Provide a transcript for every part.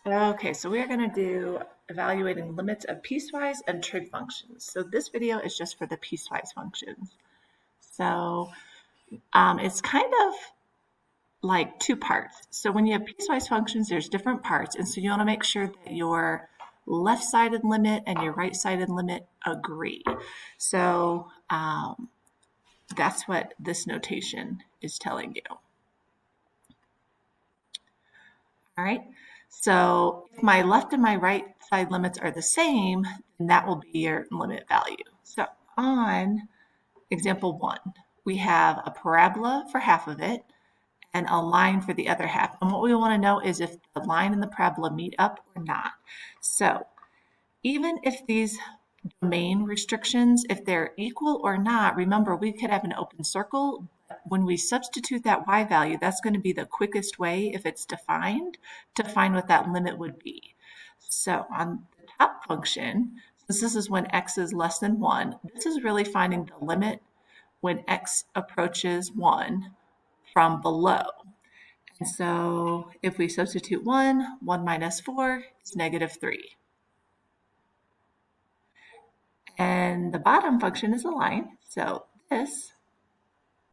Okay, so we are going to do evaluating limits of piecewise and trig functions. So this video is just for the piecewise functions. So it's kind of like two parts. So when you have piecewise functions, there's different parts. And so you want to make sure that your left-sided limit and your right-sided limit agree. So that's what this notation is telling you. All right. So if my left and my right side limits are the same, then that will be your limit value. So on example 1, we have a parabola for half of it and a line for the other half. And what we want to know is if the line and the parabola meet up or not. So even if these domain restrictions, if they're equal or not, remember we could have an open circle. When we substitute that y value, that's going to be the quickest way, if it's defined, to find what that limit would be. So on the top function, since this is when x is less than 1, this is really finding the limit when x approaches 1 from below. And so if we substitute 1 minus 4 is negative 3. And the bottom function is a line. So this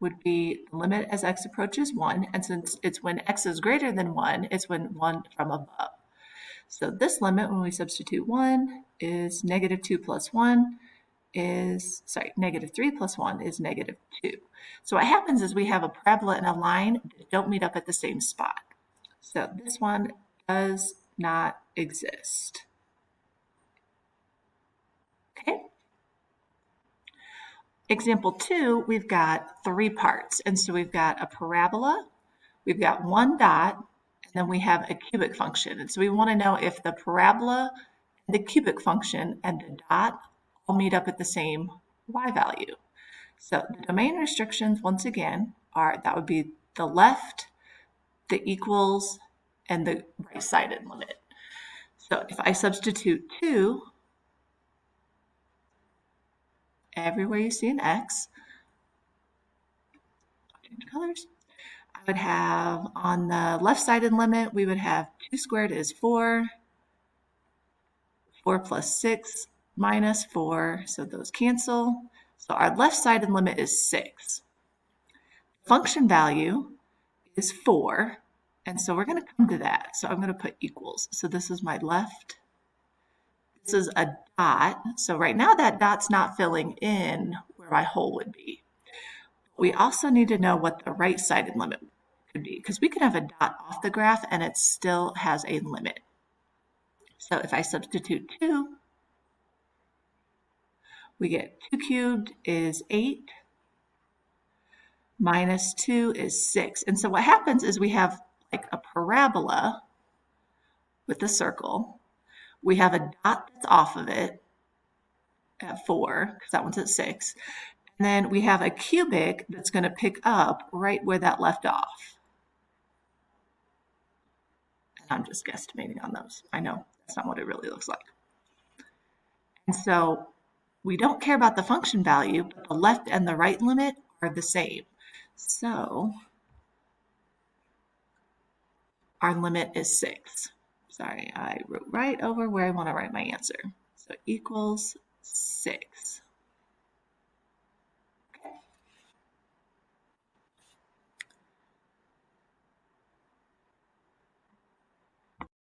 would be the limit as x approaches 1. And since it's when x is greater than 1, it's when 1 from above. So this limit, when we substitute 1, is negative 2 plus 1 is, negative 3 plus 1 is negative 2. So what happens is we have a parabola and a line that don't meet up at the same spot. So this one does not exist. Okay. Example 2, we've got 3 parts. And so we've got a parabola, we've got one dot, and then we have a cubic function. And so we want to know if the parabola, the cubic function, and the dot all meet up at the same y value. So the domain restrictions, once again, that would be the left, the equals, and the right-sided limit. So if I substitute 2, everywhere you see an x, change colors, I would have on the left-sided limit, we would have 2 squared is 4, 4 plus 6 minus 4, so those cancel. So our left-sided limit is 6. Function value is 4, and so we're going to come to that. So I'm going to put equals. So this is my left. This is a dot. So right now that dot's not filling in where my hole would be. We also need to know what the right-sided limit could be, because we could have a dot off the graph and it still has a limit. So if I substitute 2, we get 2 cubed is 8, minus 2 is 6. And so what happens is we have like a parabola with a circle. We have a dot that's off of it at 4, because that one's at 6. And then we have a cubic that's going to pick up right where that left off. And I'm just guesstimating on those. I know that's not what it really looks like. And so we don't care about the function value, but the left and the right limit are the same. So our limit is 6. Sorry, I wrote right over where I want to write my answer. So equals 6.